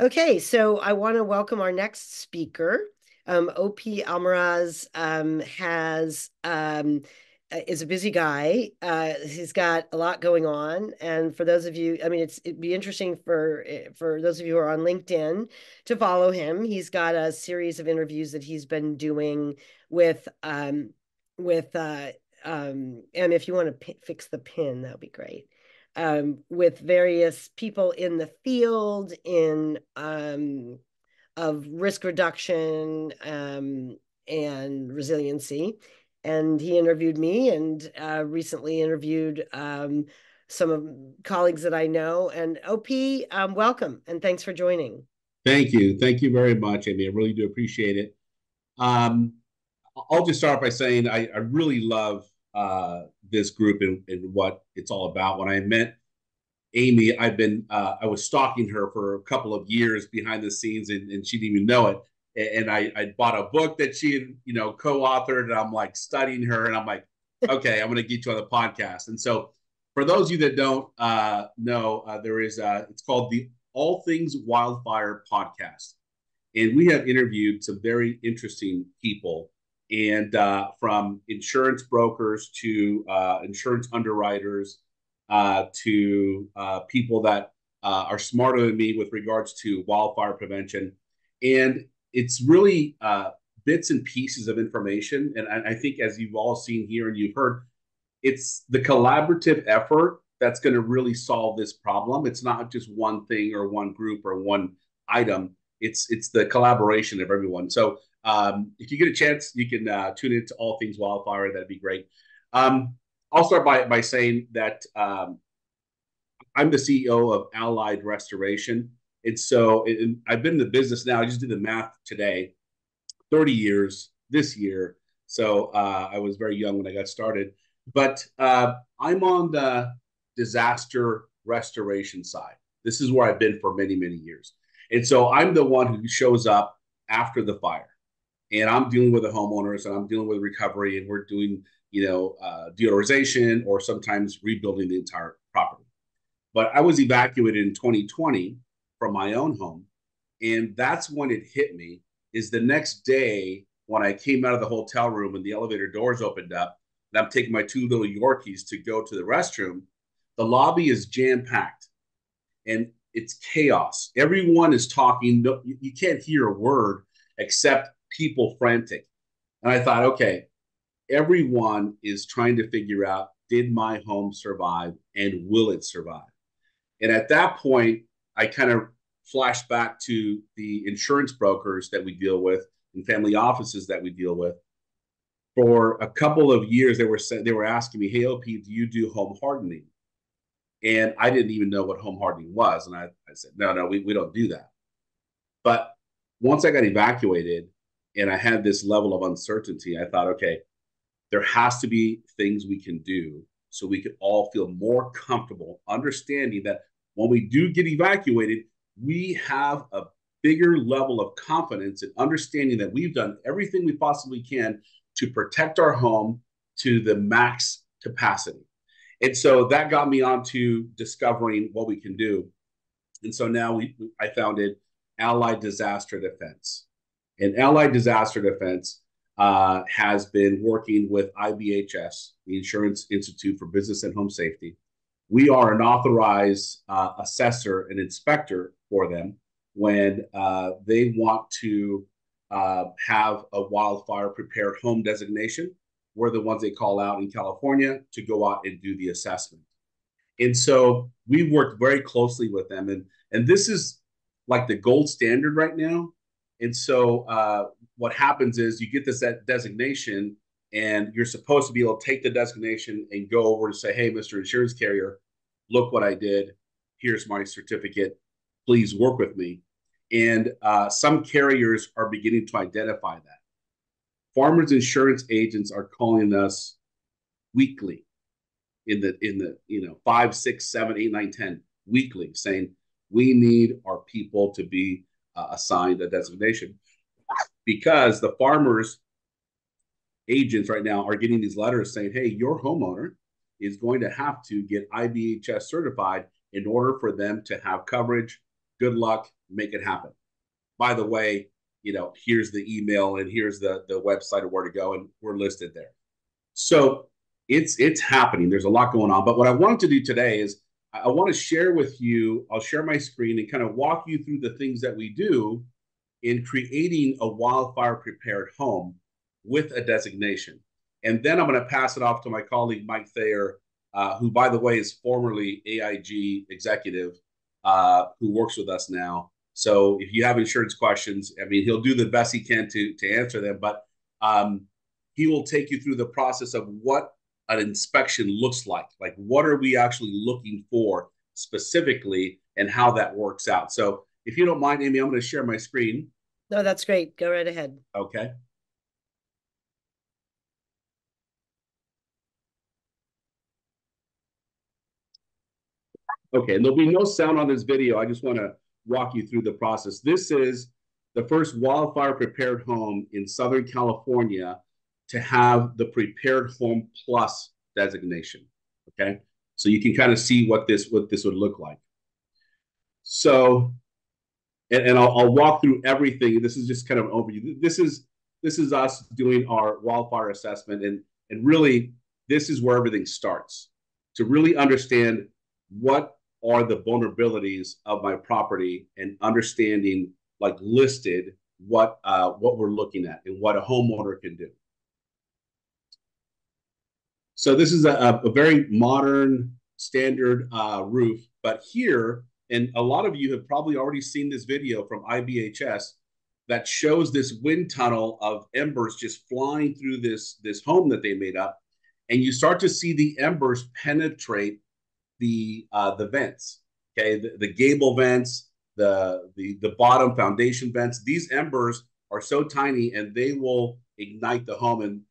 Okay, so I want to welcome our next speaker. OP Almaraz is a busy guy. He's got a lot going on, and for those of you, I mean, it'd be interesting for those of you who are on LinkedIn to follow him. He's got a series of interviews that he's been doing with with and if you want to fix the pin, that would be great with various people in the field in of risk reduction and resiliency. And he interviewed me and recently interviewed some of colleagues that I know. And OP, welcome and thanks for joining. Thank you. Thank you very much, Amy. I really do appreciate it. Um, I'll just start by saying I really love this group and what it's all about. When I met Amy, I was stalking her for a couple of years behind the scenes, and she didn't even know it. And I bought a book that she had, co-authored, and I'm like studying her, and I'm like, okay, I'm going to get you on the podcast. And so, for those of you that don't know, it's called the All Things Wildfire podcast, and we have interviewed some very interesting people, and from insurance brokers to insurance underwriters to people that are smarter than me with regards to wildfire prevention. And it's really bits and pieces of information. And I think, as you've all seen here and you've heard, it's the collaborative effort that's going to really solve this problem. It's not just one thing or one group or one item. It's the collaboration of everyone. So if you get a chance, you can tune into All Things Wildfire. That'd be great. Um, I'll start by saying that I'm the CEO of Allied Restoration. And so I've been in the business now. I just did the math today, 30 years this year. So I was very young when I got started. But I'm on the disaster restoration side. This is where I've been for many, many years. And so I'm the one who shows up after the fire. And I'm dealing with the homeowners and I'm dealing with recovery, and we're doing, deodorization or sometimes rebuilding the entire property. But I was evacuated in 2020 from my own home. And that's when it hit me is the next day when I came out of the hotel room and the elevator doors opened up and I'm taking my two little Yorkies to go to the restroom. The lobby is jam packed and it's chaos. Everyone is talking. You can't hear a word except people frantic. And I thought, okay, everyone is trying to figure out, did my home survive and will it survive? And at that point, I kind of flashed back to the insurance brokers that we deal with and family offices that we deal with. For a couple of years, they were asking me, "Hey, OP, do you do home hardening?" And I didn't even know what home hardening was, and I said, "No, we don't do that." But once I got evacuated and I had this level of uncertainty, I thought, okay, there has to be things we can do so we can all feel more comfortable understanding that when we do get evacuated, we have a bigger level of confidence and understanding that we've done everything we possibly can to protect our home to the max capacity. And so that got me onto discovering what we can do. And so now I founded Allied Disaster Defense. And Allied Disaster Defense has been working with IBHS, the Insurance Institute for Business and Home Safety. We are an authorized assessor and inspector for them when they want to have a wildfire prepared home designation. We're the ones they call out in California to go out and do the assessment. And so we worked very closely with them. And this is like the gold standard right now. And so what happens is you get this designation and you're supposed to be able to take the designation and go over and say, hey, Mr. Insurance Carrier, look what I did. Here's my certificate. Please work with me. And some carriers are beginning to identify that. Farmers insurance agents are calling us weekly in the 5, 6, 7, 8, 9, 10 weekly, saying we need our people to be assigned a designation because the farmers agents right now are getting these letters saying, hey, your homeowner is going to have to get IBHS certified in order for them to have coverage. Good luck. make it happen. By the way, here's the email and here's the website of where to go, and we're listed there. So it's happening. There's a lot going on. But what I wanted to do today is I want to share with you, I'll share my screen and kind of walk you through the things that we do in creating a wildfire prepared home with a designation. And then I'm going to pass it off to my colleague, Mike Thayer, who, by the way, is formerly AIG executive, who works with us now. So if you have insurance questions, I mean, he'll do the best he can to answer them, but he will take you through the process of what an inspection looks like what are we actually looking for specifically and how that works out. So if you don't mind, Amy, I'm going to share my screen. No, that's great. Go right ahead. Okay. Okay, and there'll be no sound on this video. I just want to walk you through the process. This is the first wildfire prepared home in Southern California to have the Prepared Home Plus designation. Okay, so you can kind of see what this would look like. So, and I'll walk through everything. This is just kind of an overview. This is us doing our wildfire assessment, and really this is where everything starts to really understand what are the vulnerabilities of my property and understanding listed what we're looking at and what a homeowner can do. So this is a very modern standard roof, but here, and a lot of you have probably already seen this video from IBHS that shows this wind tunnel of embers just flying through this home that they made up, and you start to see the embers penetrate the vents, okay, the gable vents, the bottom foundation vents. These embers are so tiny, and they will ignite the home. And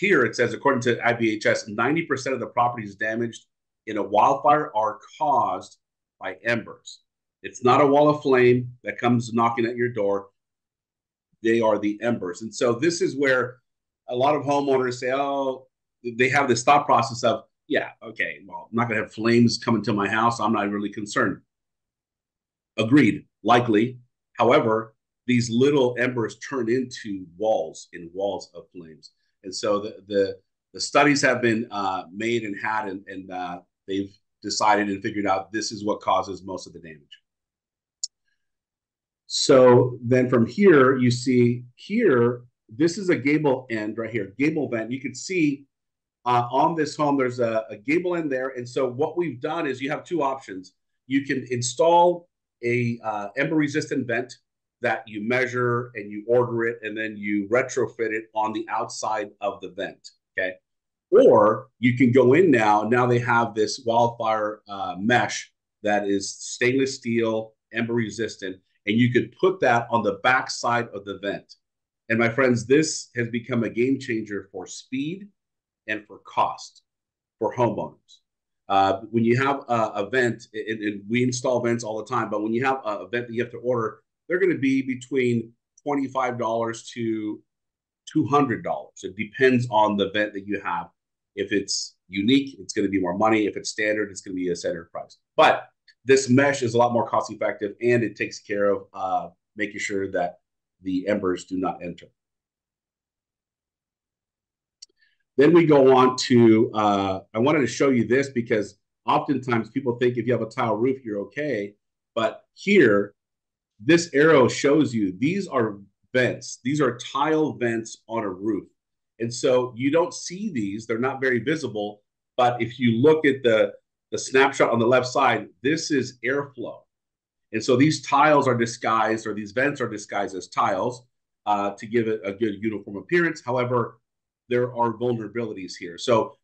here it says, according to IBHS, 90% of the properties damaged in a wildfire are caused by embers. It's not a wall of flame that comes knocking at your door. They are the embers. And so this is where a lot of homeowners say, oh, they have this thought process of, yeah, okay, well, I'm not going to have flames coming to my house. I'm not really concerned. Agreed, likely. However, these little embers turn into walls of flames. And so the studies have been made and had, and they've decided and figured out this is what causes most of the damage. So then from here, you see here, this is a gable end right here, gable vent. You can see on this home, there's a gable end there. And so what we've done is you have two options. You can install a ember resistant vent that you measure and you order it, and then you retrofit it on the outside of the vent, okay? Or you can go in now they have this wildfire mesh that is stainless steel, ember resistant, and you could put that on the back side of the vent. And my friends, this has become a game changer for speed and for cost for homeowners. When you have a vent, and we install vents all the time, but when you have a vent that you have to order, they're going to be between $25 to $200. It depends on the vent that you have. If it's unique, it's going to be more money. If it's standard, it's going to be a standard price. But this mesh is a lot more cost effective, and it takes care of making sure that the embers do not enter. Then we go on to, I wanted to show you this because oftentimes people think if you have a tile roof, you're okay. But here, this arrow shows you these are vents. These are tile vents on a roof. And so you don't see these. They're not very visible. But if you look at the snapshot on the left side, this is airflow. And so these tiles are disguised, or these vents are disguised as tiles to give it a good uniform appearance. However, there are vulnerabilities here. So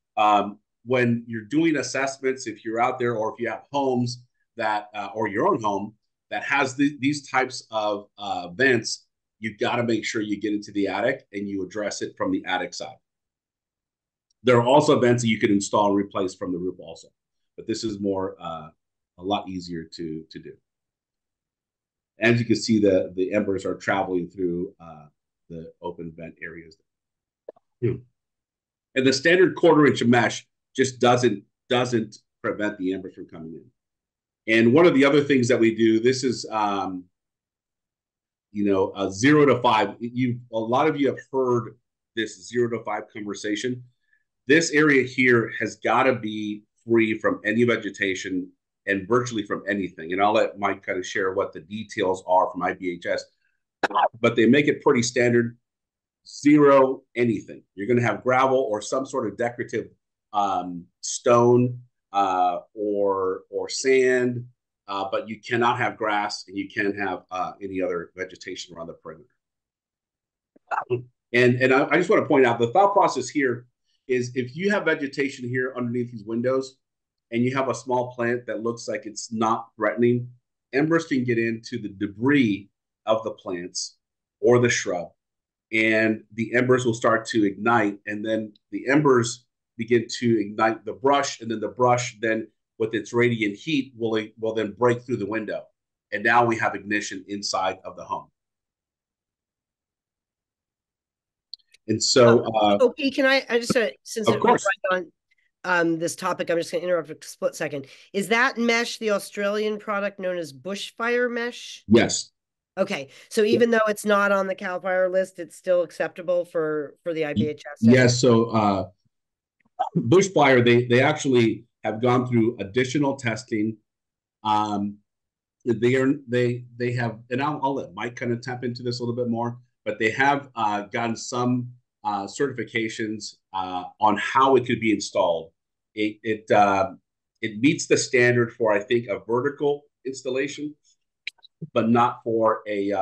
when you're doing assessments, if you're out there or if you have homes that, or your own home that has these types of vents, you've got to make sure you get into the attic and you address it from the attic side. There are also vents that you can install and replace from the roof also, but this is more a lot easier to do. As you can see, the embers are traveling through the open vent areas. And the standard 1/4 inch mesh just doesn't prevent the embers from coming in. And one of the other things that we do, this is, a 0 to 5. A lot of you have heard this 0 to 5 conversation. This area here has got to be free from any vegetation and virtually from anything. And I'll let Mike kind of share what the details are from IBHS, but they make it pretty standard. 0 anything. You're going to have gravel or some sort of decorative stone or sand, but you cannot have grass and you can't have any other vegetation around the perimeter. And I just want to point out the thought process here is if you have vegetation here underneath these windows and you have a small plant that looks like it's not threatening, embers can get into the debris of the plants or the shrub, and the embers will start to ignite, and then the embers begin to ignite the brush, and then the brush then with its radiant heat will then break through the window, and now we have ignition inside of the home. And so, Pete, can I just since of course, right on this topic, I'm just going to interrupt for a split second. Is that mesh the Australian product known as bushfire mesh? yes. Okay, so even though it's not on the CAL FIRE list, it's still acceptable for the IBHS setting? Yes. So bushfire, they actually have gone through additional testing. They have, and I'll let Mike kind of tap into this a little bit more, but they have gotten some certifications on how it could be installed. It meets the standard for, I think, a vertical installation, but not for a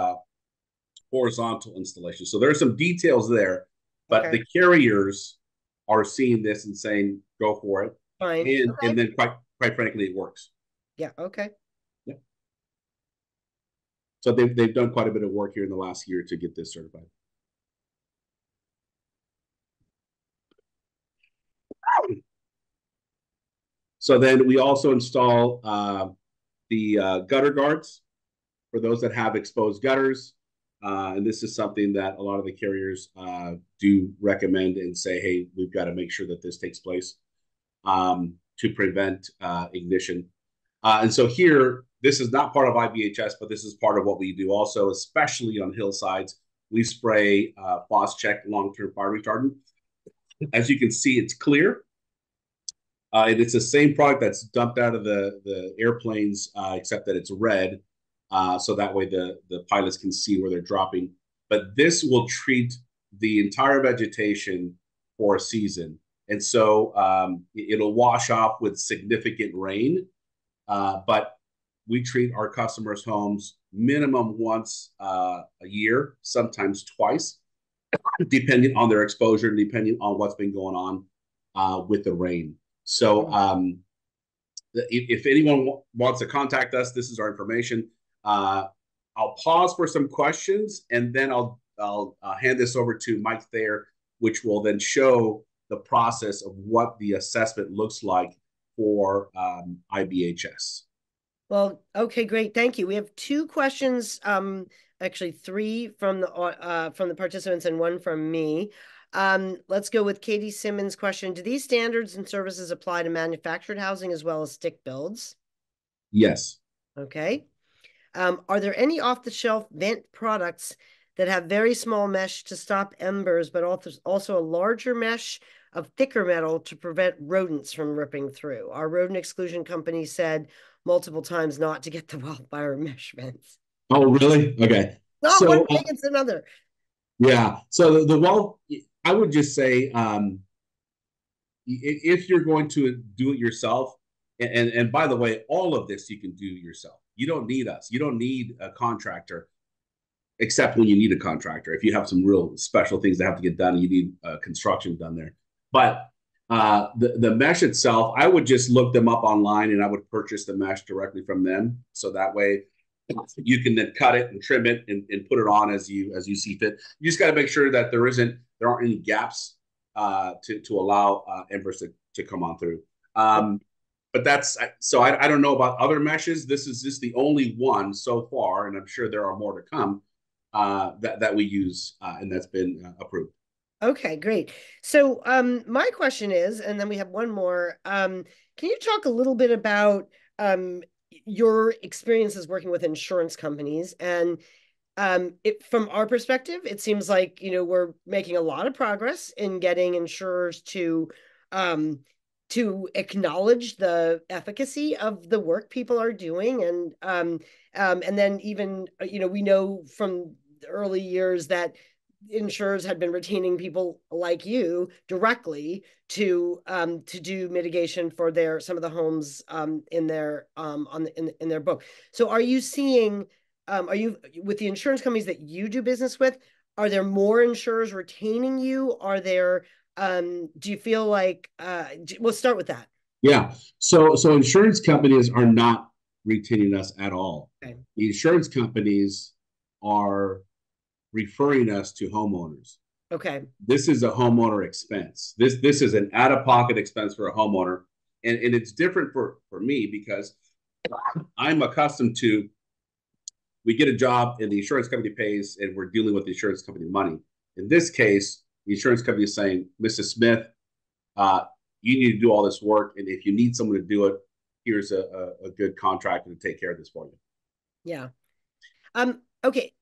horizontal installation. So there are some details there, but the carriers are seeing this and saying, "Go for it." Fine. And then quite frankly, it works. Yeah. Okay. Yeah. So they've done quite a bit of work here in the last year to get this certified. So then we also install the gutter guards for those that have exposed gutters. And this is something that a lot of the carriers do recommend and say, hey, we've got to make sure that this takes place to prevent ignition. And so here, this is not part of IBHS, but this is part of what we do also, especially on hillsides. We spray Phos-Chek long-term fire retardant. As you can see, it's clear. And it's the same product that's dumped out of the airplanes, except that it's red. So that way the pilots can see where they're dropping. But this will treat the entire vegetation for a season. And so it'll wash off with significant rain. But we treat our customers' homes minimum once a year, sometimes twice, depending on their exposure and depending on what's been going on with the rain. So if anyone wants to contact us, this is our information. I'll pause for some questions, and then I'll hand this over to Mike Thayer, which will then show the process of what the assessment looks like for IBHS. Well, okay, great. Thank you. We have 2 questions, actually 3 from the participants and 1 from me. Let's go with Katie Simmons' question. Do these standards and services apply to manufactured housing as well as stick builds? Yes. Okay. Are there any off-the-shelf vent products that have very small mesh to stop embers, but also a larger mesh of thicker metal to prevent rodents from ripping through? Our rodent exclusion company said multiple times not to get the wildfire mesh vents. Oh, really? Okay. Not so, one thing, it's another. Yeah. So I would just say, if you're going to do it yourself, and by the way, all of this you can do yourself. You don't need us. You don't need a contractor, except when you need a contractor. If you have some real special things that have to get done, you need construction done there. But the mesh itself, I would just look them up online, and I would purchase the mesh directly from them. So that way you can then cut it and trim it and put it on as you see fit. You just got to make sure that there aren't any gaps to allow embers to come on through. But that's so I don't know about other meshes. This is just the only one so far, and I'm sure there are more to come that we use and that's been approved. Okay, great. So my question is, and then we have one more. Can you talk a little bit about your experiences working with insurance companies, and from our perspective, it seems like, we're making a lot of progress in getting insurers um, to acknowledge the efficacy of the work people are doing, and then even, we know from the early years that insurers had been retaining people like you directly to do mitigation for their some of the homes in their in their book. So are you, with the insurance companies that you do business with, are there more insurers retaining you? Do you feel like, we'll start with that. Yeah. So insurance companies are not retaining us at all. Okay. The insurance companies are referring us to homeowners. Okay. This is a homeowner expense. This is an out of pocket expense for a homeowner, and it's different for me because I'm accustomed to, we get a job and the insurance company pays and we're dealing with the insurance company money. In this case, the insurance company is saying, Mrs. Smith, uh, you need to do all this work, and if you need someone to do it, here's a good contractor to take care of this for you. Yeah. Okay.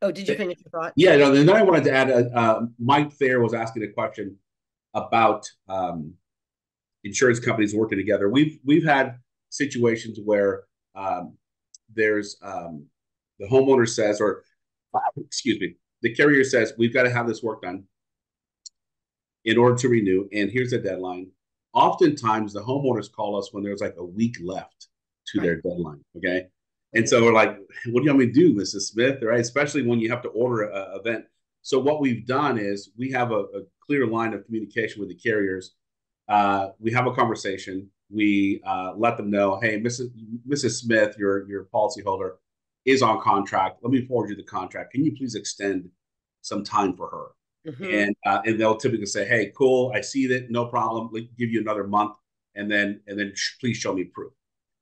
Oh, did you finish your thought? Yeah, no, then I wanted to add, Mike Thayer was asking a question about insurance companies working together. We've had situations where there's the homeowner says, or excuse me, the carrier says, we've got to have this work done in order to renew, and here's the deadline. Oftentimes, the homeowners call us when there's like a week left to their Right. deadline. Okay. And Right. so we're like, what do you want me to do, Mrs. Smith? Right. Especially when you have to order an event. So what we've done is we have a clear line of communication with the carriers. We have a conversation. We let them know, hey, Mrs. Smith, your policyholder is on contract. Let me forward you the contract. Can you please extend some time for her? Mm-hmm. And they'll typically say, hey, cool, I see that, no problem. Let me give you another month, and then please show me proof.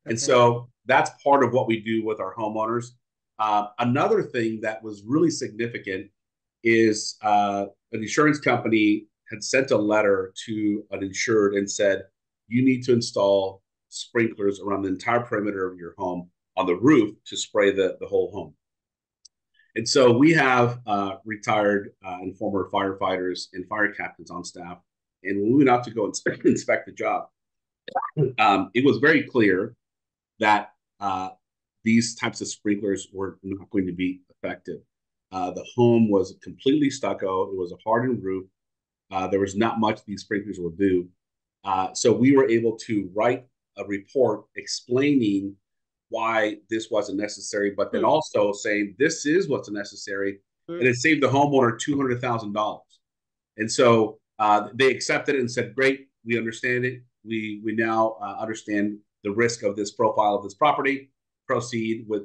And Okay. so that's part of what we do with our homeowners. Another thing that was really significant is an insurance company had sent a letter to an insured and said, you need to install sprinklers around the entire perimeter of your home on the roof to spray the whole home. And so we have retired and former firefighters and fire captains on staff. And when we went out to go inspect the job, it was very clear that these types of sprinklers were not going to be effective. The home was completely stucco. It was a hardened roof. There was not much these sprinklers will do. So we were able to write a report explaining why this wasn't necessary, but then Hmm. also saying this is what's necessary, Hmm. and it saved the homeowner $200,000. And so they accepted it and said, "Great, we understand it. We now understand the risk of this profile of this property. Proceed with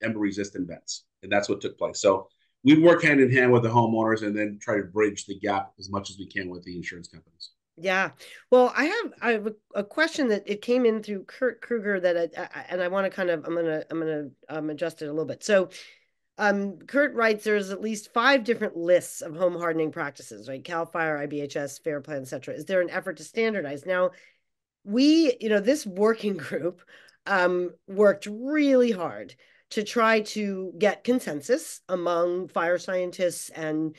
ember resistant vents," and that's what took place. So we work hand in hand with the homeowners and then try to bridge the gap as much as we can with the insurance companies. Yeah. Well, I have a question that it came in through Kurt Kruger that and I want to kind of, I'm gonna adjust it a little bit. So Kurt writes there's at least 5 different lists of home hardening practices, right? CAL FIRE, IBHS, FAIR Plan, etc. Is there an effort to standardize? Now, this working group worked really hard to try to get consensus among fire scientists and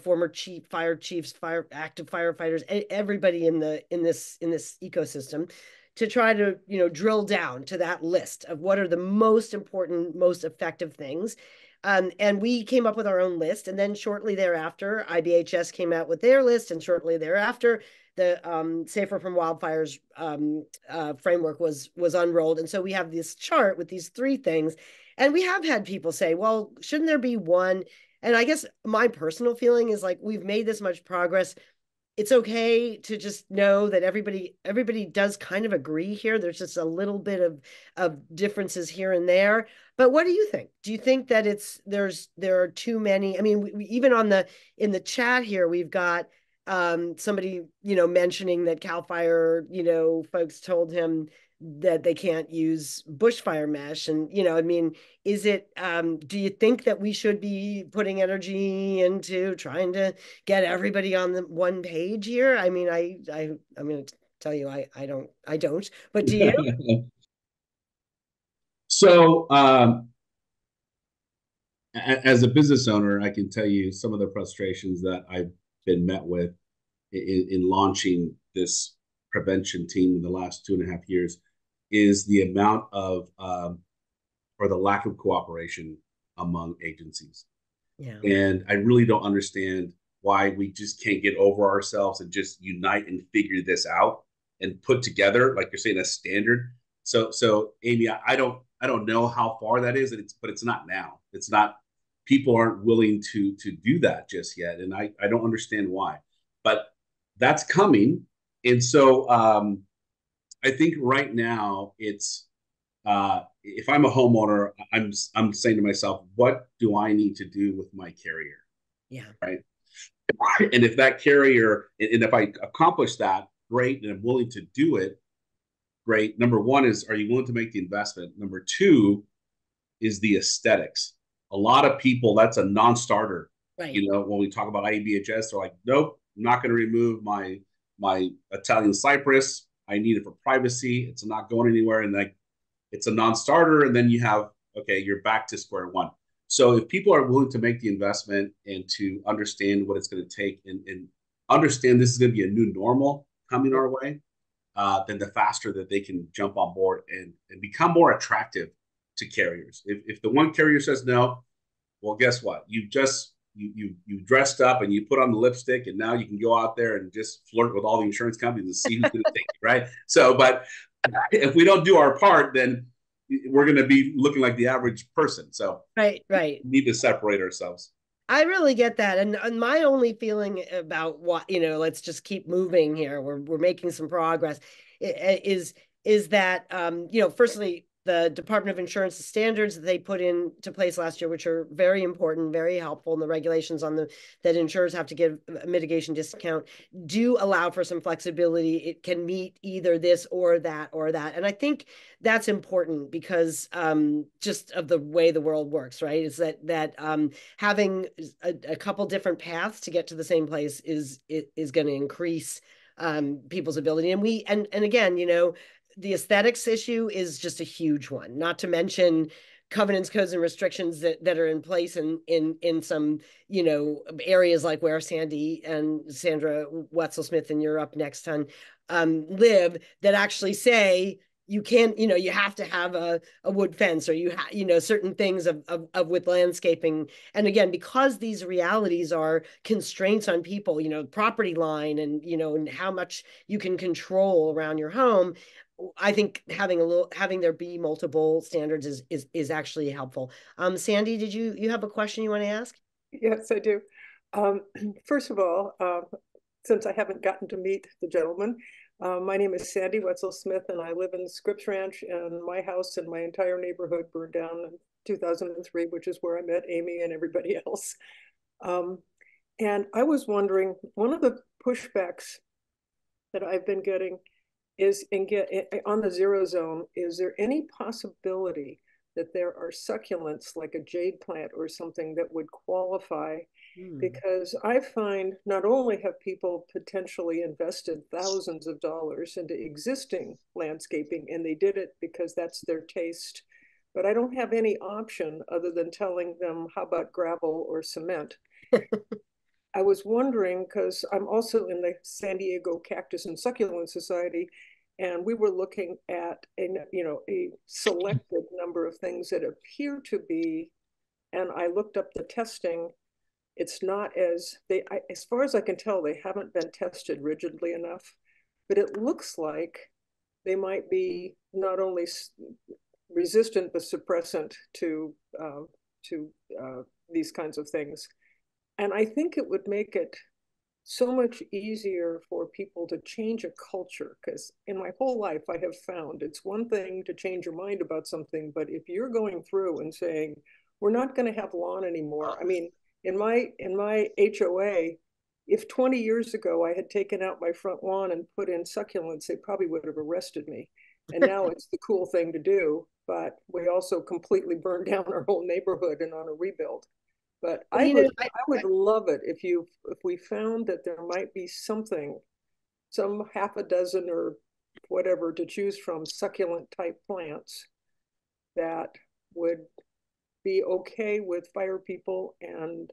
former fire chiefs, fire active firefighters, everybody in this ecosystem, to try to drill down to that list of what are the most important, most effective things. And we came up with our own list, and then shortly thereafter, IBHS came out with their list, and shortly thereafter, the Safer from Wildfires framework was unrolled. And so we have this chart with these 3 things. And we have had people say, well, shouldn't there be one? And I guess my personal feeling is like, we've made this much progress. It's okay to just know that everybody does kind of agree here. There's just a little bit of differences here and there. But what do you think? Do you think that there are too many? I mean, even in the chat here, we've got somebody mentioning that CAL FIRE folks told him that they can't use bushfire mesh. And I mean, do you think that we should be putting energy into trying to get everybody on the one page here? I mean, I'm going to tell you, I don't, but do you? So, as a business owner, I can tell you some of the frustrations that I've been met with in launching this prevention team in the last 2.5 years is the amount of or the lack of cooperation among agencies. Yeah. And I really don't understand why we just can't get over ourselves and just unite and figure this out and put together, like you're saying, a standard. So Amy, I don't know how far that is, and but it's not now. It's not. People aren't willing to do that just yet, and I don't understand why. But that's coming, and so I think right now it's if I'm a homeowner, I'm saying to myself, what do I need to do with my carrier, Yeah. right? And if that carrier, and if I accomplish that, great, and I'm willing to do it, great. Number one is, are you willing to make the investment? Number two is the aesthetics. A lot of people, that's a non-starter. Right. You know, when we talk about IEBHS, they're like, nope, I'm not going to remove my Italian cypress. I need it for privacy. It's not going anywhere. And like, it's a non-starter, and then you have, okay, you're back to square one. So if people are willing to make the investment and to understand what it's going to take, and understand this is going to be a new normal coming our way, then the faster that they can jump on board and become more attractive to carriers. If the one carrier says no, well, guess what? You dressed up and you put on the lipstick, and now you can go out there and just flirt with all the insurance companies and see who's going to take you, right? So, but if we don't do our part, then we're going to be looking like the average person. So Right. Right. we need to separate ourselves. I really get that. And my only feeling about what, let's just keep moving here. We're making some progress is that firstly, the Department of Insurance standards that they put into place last year, which are very important, very helpful, and the regulations on the that insurers have to give a mitigation discount do allow for some flexibility. It can meet either this or that or that. And I think that's important because just of the way the world works, right? Is that having a couple different paths to get to the same place is going to increase people's ability. And again, the aesthetics issue is just a huge one, not to mention covenants, codes, and restrictions that are in place in some areas like where Sandy and Sandra Wetzel Smith and you're up next on live, that actually say you can't, you have to have a wood fence, or certain things of with landscaping. And again, because these realities are constraints on people, property line and how much you can control around your home, I think having there be multiple standards is actually helpful. Sandy, did you have a question you want to ask? Yes, I do. Um, First of all, since I haven't gotten to meet the gentleman, my name is Sandy Wetzel Smith, and I live in the Scripps Ranch, and my house and my entire neighborhood burned down in 2003, which is where I met Amy and everybody else. Um, and I was wondering, one of the pushbacks that I've been getting is on the zero zone, is there any possibility that there are succulents like a jade plant or something that would qualify? Because I find not only have people potentially invested thousands of dollars into existing landscaping, and they did it because that's their taste, but I don't have any option other than telling them, how about gravel or cement? I was wondering, because I'm also in the San Diego Cactus and Succulent Society, and we were looking at a selected number of things that appear to be, and I looked up the testing. It's not as far as I can tell, they haven't been tested rigidly enough, but it looks like they might be not only resistant but suppressant to these kinds of things. And I think it would make it so much easier for people to change a culture, because in my whole life I have found it's one thing to change your mind about something, but if you're going through and saying we're not going to have lawn anymore, I mean, in my HOA, if 20 years ago I had taken out my front lawn and put in succulents, they probably would have arrested me. And now it's the cool thing to do, but we also completely burned down our whole neighborhood and on a rebuild. But Well, I would love it if we found that there might be something, some half a dozen or whatever to choose from, succulent type plants that would be okay with fire people, and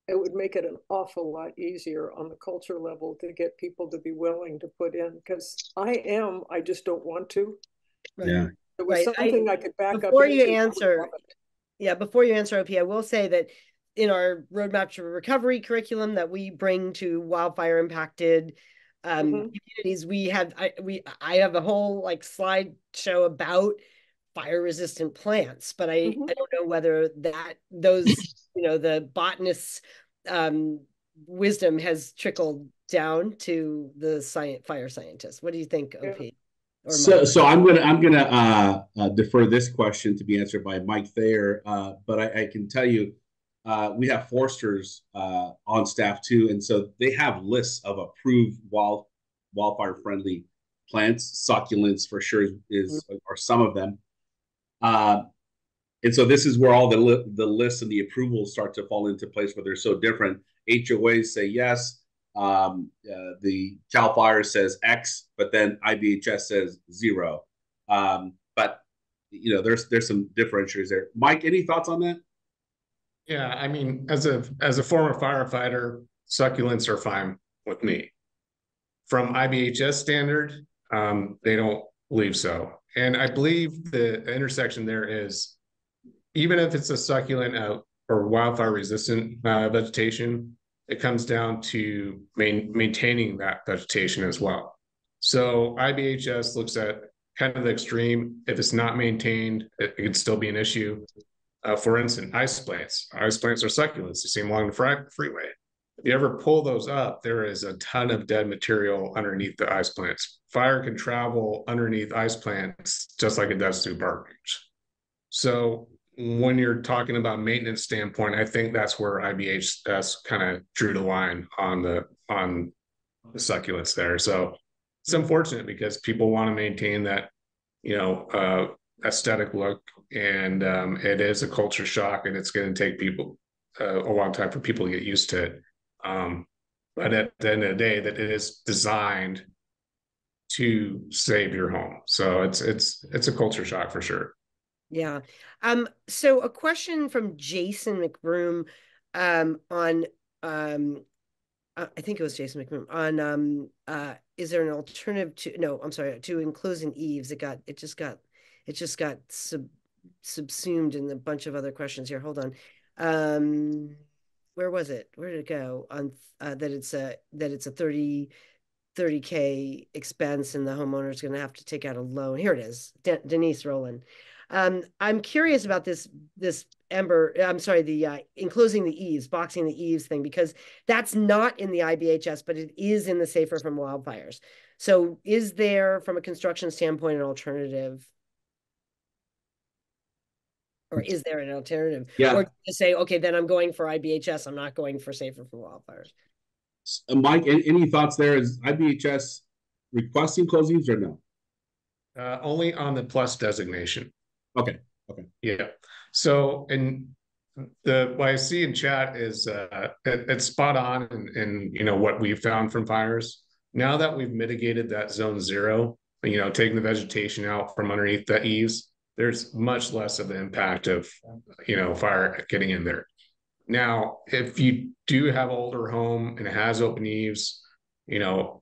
it would make it an awful lot easier on the culture level to get people to be willing to put in, because I just don't want to. Right. Yeah. It was Right. something I could back up Before you into. I would love answer, it. yeah, before you answer, OP, I will say that in our roadmap to recovery curriculum that we bring to wildfire impacted Mm-hmm. communities, I have a whole like slideshow about fire resistant plants, but Mm-hmm. I don't know whether that those, the botanist's um, wisdom has trickled down to the fire scientists. What do you think, Yeah. OP or So, Mike? so I'm gonna defer this question to be answered by Mike Thayer, but I can tell you, we have foresters on staff too, and so they have lists of approved wildfire friendly plants. Succulents for sure is are some of them, uh, and so this is where all the lists and the approvals start to fall into place where they're so different. HOAs say yes, the Cal Fire says X, but then IBHS says zero. But there's some differentiators there. Mike, any thoughts on that? Yeah, I mean, as a former firefighter, succulents are fine with me. From IBHS standard, they don't believe so. And I believe the intersection there is, even if it's a succulent or wildfire resistant vegetation, it comes down to maintaining that vegetation as well. So IBHS looks at kind of the extreme. If it's not maintained, it could still be an issue. For instance, ice plants. Ice plants are succulents. You see them along the freeway. If you ever pull those up, there is a ton of dead material underneath the ice plants. Fire can travel underneath ice plants just like it does through bark roots. So when you're talking about maintenance standpoint, I think that's where IBHS kind of drew the line on the succulents there. So it's unfortunate because people want to maintain that, aesthetic look, and it is a culture shock, and it's going to take people a long time for people to get used to it. But at the end of the day, that it is designed to save your home. So it's a culture shock for sure. Yeah. So a question from Jason McBroom on I think it was Jason McBroom on is there an alternative to no, I'm sorry, to enclosing eaves? It just got subsumed in a bunch of other questions here. Hold on. Where was it? Where did it go? On that it's a 30K expense and the homeowner's going to have to take out a loan. Here it is. Denise Rowland. I'm curious about this Ember, I'm sorry, the enclosing the eaves, boxing the eaves thing, because that's not in the IBHS, but it is in the Safer from Wildfires. So is there, from a construction standpoint, an alternative? Or is there an alternative? Or Yeah, to say, okay, then I'm going for IBHS, I'm not going for Safer from Wildfires. Mike, any thoughts there? Is IBHS requesting closings or no? Only on the plus designation. Okay. Okay. Yeah. So, and what I see in chat is it's spot on, and what we've found from fires. Now that we've mitigated that zone zero, taking the vegetation out from underneath the eaves, there's much less of the impact of fire getting in there. Now, if you do have an older home and it has open eaves,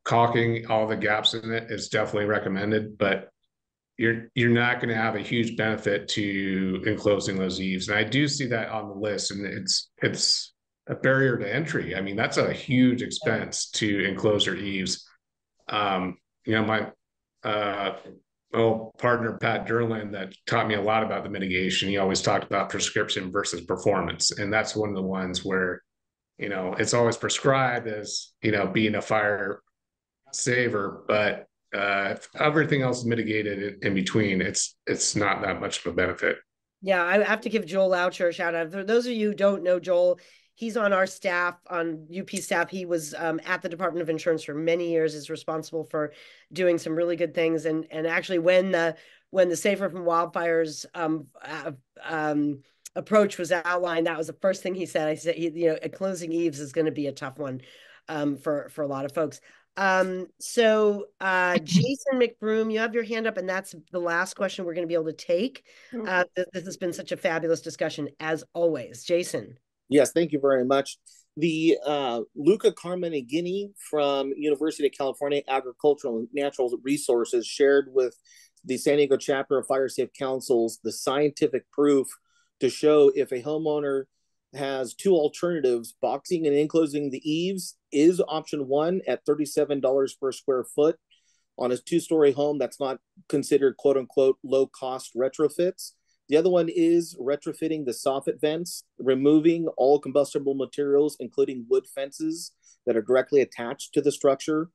caulking all the gaps in it is definitely recommended, but you're not going to have a huge benefit to enclosing those eaves. And I do see that on the list, and it's a barrier to entry. I mean, that's a huge expense to enclose your eaves. My old partner Pat Derlin that taught me a lot about the mitigation. He always talked about prescription versus performance, and that's one of the ones where it's always prescribed as being a fire saver, but if everything else is mitigated in between, it's not that much of a benefit. Yeah, I have to give Joel Oucher a shout out. For those of you who don't know Joel, he's on our staff, on UP staff. He was at the Department of Insurance for many years, is responsible for doing some really good things. And actually when the Safer from Wildfires approach was outlined, that was the first thing he said. I said, closing eaves is going to be a tough one for a lot of folks. Jason McBroom, you have your hand up, and that's the last question we're going to be able to take. This has been such a fabulous discussion, as always. Jason. Yes, thank you very much. The Luca Carmenegini from University of California Agricultural and Natural Resources shared with the San Diego chapter of Fire Safe Councils the scientific proof to show if a homeowner has two alternatives, boxing and enclosing the eaves is option one at $37 per square foot on a two-story home that's not considered quote unquote low cost retrofits. The other one is retrofitting the soffit vents, removing all combustible materials, including wood fences that are directly attached to the structure,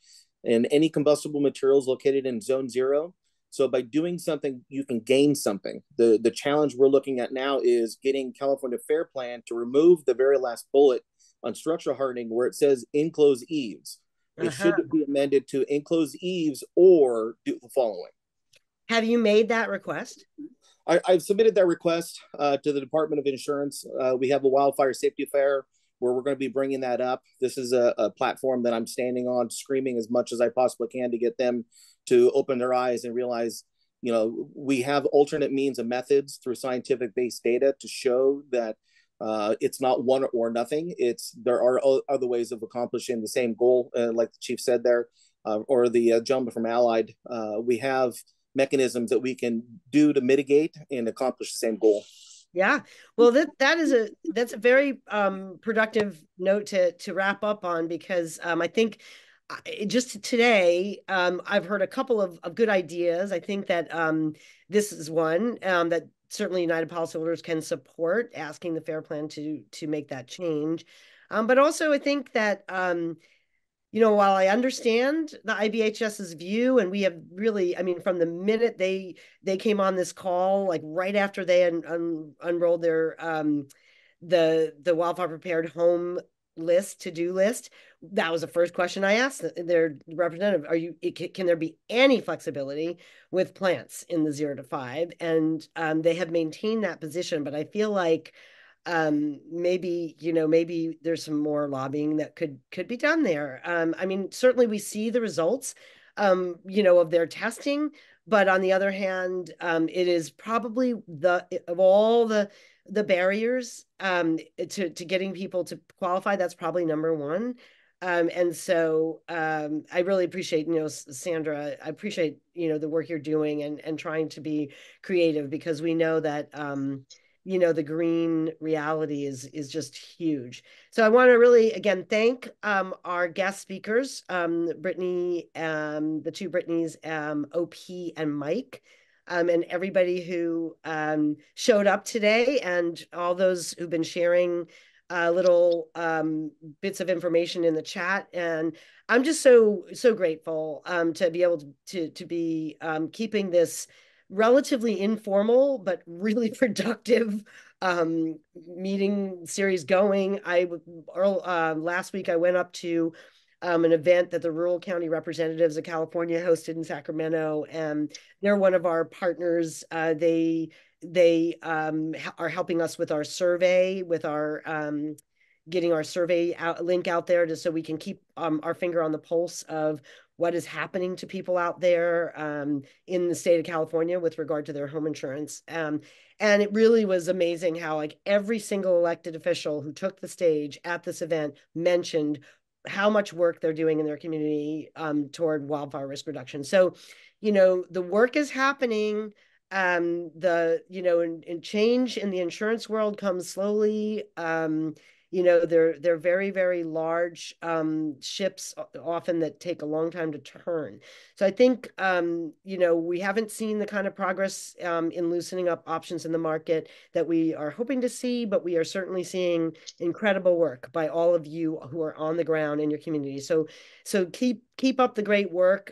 and any combustible materials located in zone zero. So by doing something, you can gain something. The challenge we're looking at now is getting California Fair Plan to remove the very last bullet on structural hardening where it says enclose eaves. It should be amended to enclose eaves or do the following. Have you made that request? I've submitted that request to the Department of Insurance. We have a wildfire safety fair where we're going to be bringing that up. This is a platform that I'm standing on, screaming as much as I possibly can to get them to open their eyes and realize, you know, we have alternate means and methods through scientific based data to show that it's not one or nothing. There are other ways of accomplishing the same goal, like the chief said there, or the gentleman from Allied. We have mechanisms that we can do to mitigate and accomplish the same goal. Yeah, well, that's a very productive note to wrap up on, because I think just today I've heard a couple of good ideas. I think that this is one that certainly United Policyholders can support, asking the Fair Plan to make that change. But also I think that you know, while I understand the IBHS's view, and we have really, I mean, from the minute they came on this call, like right after they unrolled their the wildfire prepared home to-do list, that was the first question I asked their representative. Can there be any flexibility with plants in the 0 to 5? And they have maintained that position, but I feel like maybe there's some more lobbying that could be done there. I mean, certainly we see the results of their testing, but on the other hand, it is probably of all the barriers to getting people to qualify, that's probably number one. And so I really appreciate, Sandra, I appreciate, the work you're doing and trying to be creative, because we know that the green reality is just huge. So I want to really, again, thank our guest speakers, Brittany, the two Brittany's, OP and Mike, and everybody who showed up today, and all those who've been sharing little bits of information in the chat. And I'm just so grateful to be able to be keeping this relatively informal but really productive meeting series going. Last week I went up to an event that the Rural County Representatives of California hosted in Sacramento, and they're one of our partners. They are helping us with our survey, with our getting our survey link out there, so we can keep our finger on the pulse of what is happening to people out there in the state of California with regard to their home insurance. And it really was amazing how, like, every single elected official who took the stage at this event mentioned how much work they're doing in their community toward wildfire risk reduction. So, the work is happening. And change in the insurance world comes slowly. They're very, very large ships, often, that take a long time to turn. So I think, we haven't seen the kind of progress in loosening up options in the market that we are hoping to see, but we are certainly seeing incredible work by all of you who are on the ground in your community. So keep up the great work.